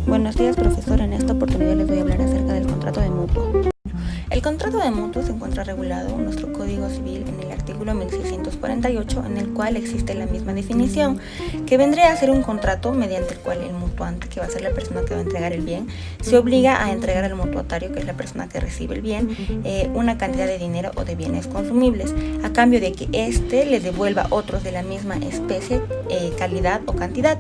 Buenos días, profesor. En esta oportunidad les voy a hablar acerca del contrato de mutuo. El contrato de mutuo se encuentra regulado en nuestro Código Civil en el artículo 1648, en el cual existe la misma definición, que vendría a ser un contrato mediante el cual el mutuante, que va a ser la persona que va a entregar el bien, se obliga a entregar al mutuatario, que es la persona que recibe el bien, una cantidad de dinero o de bienes consumibles, a cambio de que éste le devuelva otros de la misma especie, calidad o cantidad.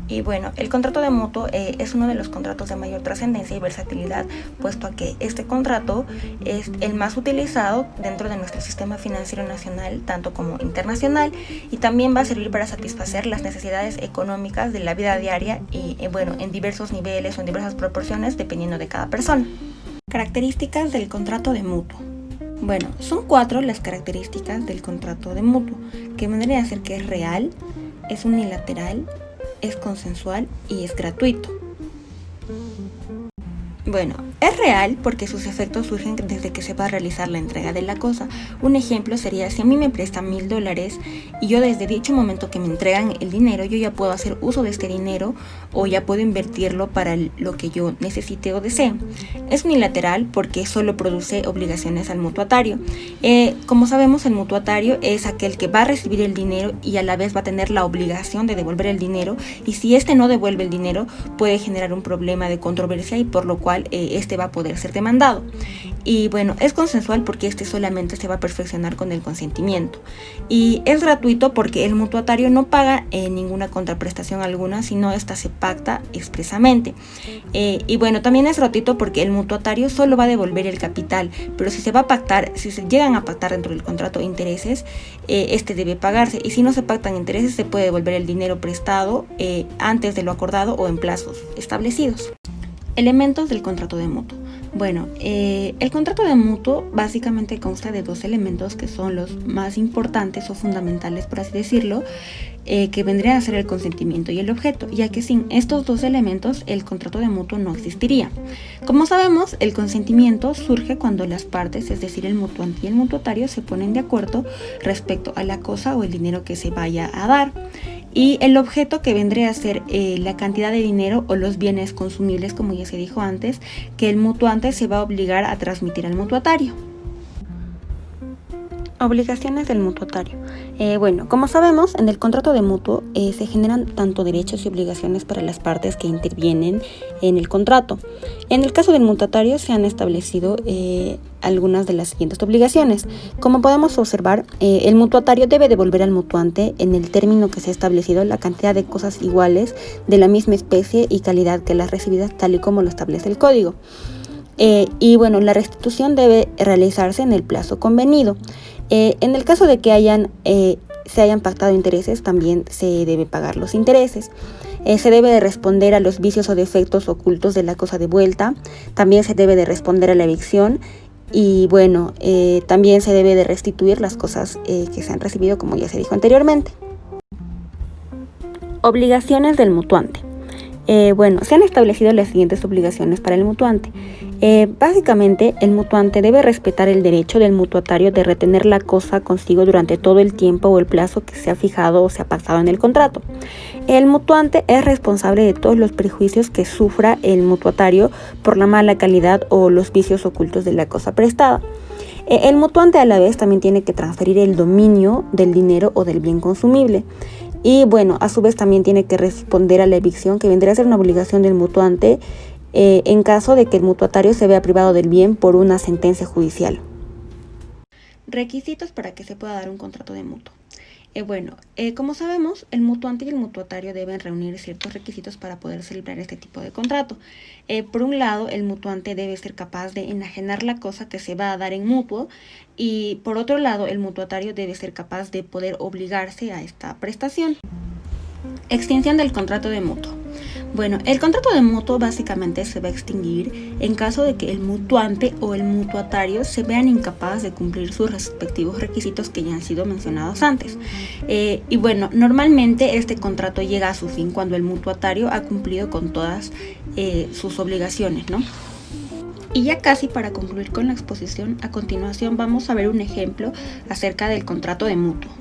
Y bueno, el contrato de mutuo es uno de los contratos de mayor trascendencia y versatilidad, puesto a que este contrato es el más utilizado dentro de nuestro sistema financiero nacional, tanto como internacional, y también va a servir para satisfacer las necesidades económicas de la vida diaria y en diversos niveles o en diversas proporciones, dependiendo de cada persona. Características del contrato de mutuo. Bueno, son 4 las características del contrato de mutuo, que vendría a ser que es real, es unilateral, es consensual y es gratuito. Bueno, es real porque sus efectos surgen desde que se va a realizar la entrega de la cosa. Un ejemplo sería si a mí me prestan $1000 y yo desde dicho momento que me entregan el dinero, yo ya puedo hacer uso de este dinero o ya puedo invertirlo para lo que yo necesite o desee. Es unilateral porque solo produce obligaciones al mutuatario. Como sabemos, el mutuatario es aquel que va a recibir el dinero y a la vez va a tener la obligación de devolver el dinero, y si éste no devuelve el dinero puede generar un problema de controversia y por lo cual este va a poder ser demandado. Y bueno, es consensual porque este solamente se va a perfeccionar con el consentimiento. Y es gratuito porque el mutuatario no paga ninguna contraprestación alguna, sino esta se pacta expresamente. Y bueno, también es gratuito porque el mutuatario solo va a devolver el capital, pero si se va a pactar, si se llegan a pactar dentro del contrato intereses, este debe pagarse, y si no se pactan intereses se puede devolver el dinero prestado antes de lo acordado o en plazos establecidos. Elementos del contrato de mutuo. Bueno, el contrato de mutuo básicamente consta de 2 elementos que son los más importantes o fundamentales, por así decirlo, que vendrían a ser el consentimiento y el objeto, ya que sin estos 2 elementos el contrato de mutuo no existiría. Como sabemos, el consentimiento surge cuando las partes, es decir, el mutuante y el mutuatario, se ponen de acuerdo respecto a la cosa o el dinero que se vaya a dar. Y el objeto, que vendría a ser la cantidad de dinero o los bienes consumibles, como ya se dijo antes, que el mutuante se va a obligar a transmitir al mutuatario. Obligaciones del mutuatario. Bueno, como sabemos, en el contrato de mutuo se generan tanto derechos y obligaciones para las partes que intervienen en el contrato. En el caso del mutuatario se han establecido algunas de las siguientes obligaciones. Como podemos observar, el mutuatario debe devolver al mutuante en el término que se ha establecido la cantidad de cosas iguales de la misma especie y calidad que las recibidas, tal y como lo establece el código. Y bueno, la restitución debe realizarse en el plazo convenido. En el caso de que se hayan pactado intereses, también se debe pagar los intereses. Se debe de responder a los vicios o defectos ocultos de la cosa de vuelta. También se debe de responder a la evicción. Y bueno, también se debe de restituir las cosas que se han recibido, como ya se dijo anteriormente. Obligaciones del mutuante. Se han establecido las siguientes obligaciones para el mutuante. Básicamente, el mutuante debe respetar el derecho del mutuatario de retener la cosa consigo durante todo el tiempo o el plazo que se ha fijado o se ha pactado en el contrato. El mutuante es responsable de todos los perjuicios que sufra el mutuatario por la mala calidad o los vicios ocultos de la cosa prestada. El mutuante a la vez también tiene que transferir el dominio del dinero o del bien consumible. Y bueno, a su vez también tiene que responder a la evicción, que vendría a ser una obligación del mutuante en caso de que el mutuatario se vea privado del bien por una sentencia judicial. Requisitos para que se pueda dar un contrato de mutuo. Como sabemos, el mutuante y el mutuatario deben reunir ciertos requisitos para poder celebrar este tipo de contrato. Por un lado, el mutuante debe ser capaz de enajenar la cosa que se va a dar en mutuo, y por otro lado, el mutuatario debe ser capaz de poder obligarse a esta prestación. Extinción del contrato de mutuo. Bueno, el contrato de mutuo básicamente se va a extinguir en caso de que el mutuante o el mutuatario se vean incapaces de cumplir sus respectivos requisitos que ya han sido mencionados antes. Normalmente este contrato llega a su fin cuando el mutuatario ha cumplido con todas sus obligaciones, ¿no? Y ya casi para concluir con la exposición, a continuación vamos a ver un ejemplo acerca del contrato de mutuo.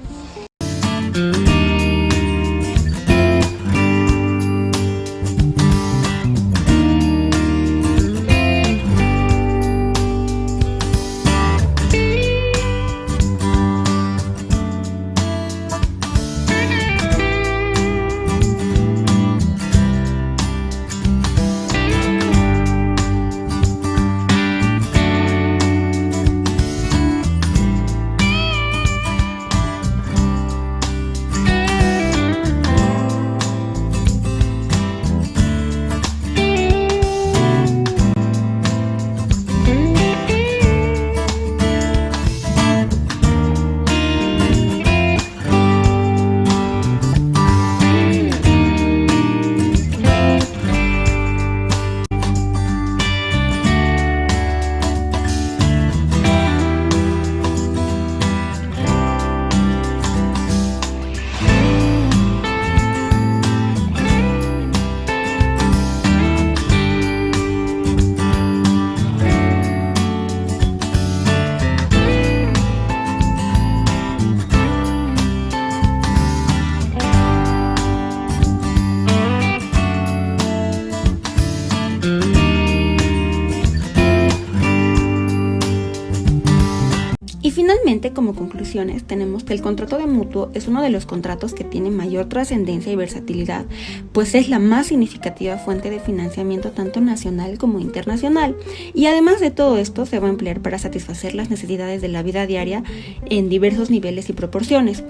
Finalmente, como conclusiones, tenemos que el contrato de mutuo es uno de los contratos que tiene mayor trascendencia y versatilidad, pues es la más significativa fuente de financiamiento tanto nacional como internacional. Y además de todo esto, se va a emplear para satisfacer las necesidades de la vida diaria en diversos niveles y proporciones.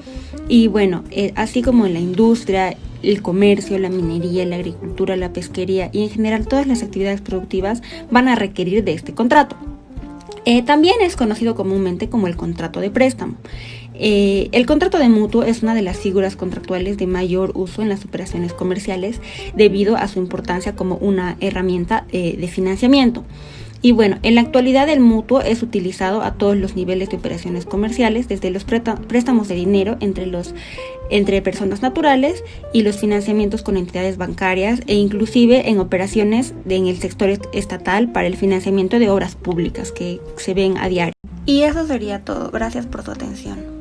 Y bueno, así como en la industria, el comercio, la minería, la agricultura, la pesquería y en general todas las actividades productivas van a requerir de este contrato. También es conocido comúnmente como el contrato de préstamo. El contrato de mutuo es una de las figuras contractuales de mayor uso en las operaciones comerciales debido a su importancia como una herramienta de financiamiento. Y bueno, en la actualidad el mutuo es utilizado a todos los niveles de operaciones comerciales, desde los préstamos de dinero entre personas naturales y los financiamientos con entidades bancarias e inclusive en operaciones en el sector estatal para el financiamiento de obras públicas que se ven a diario. Y eso sería todo. Gracias por su atención.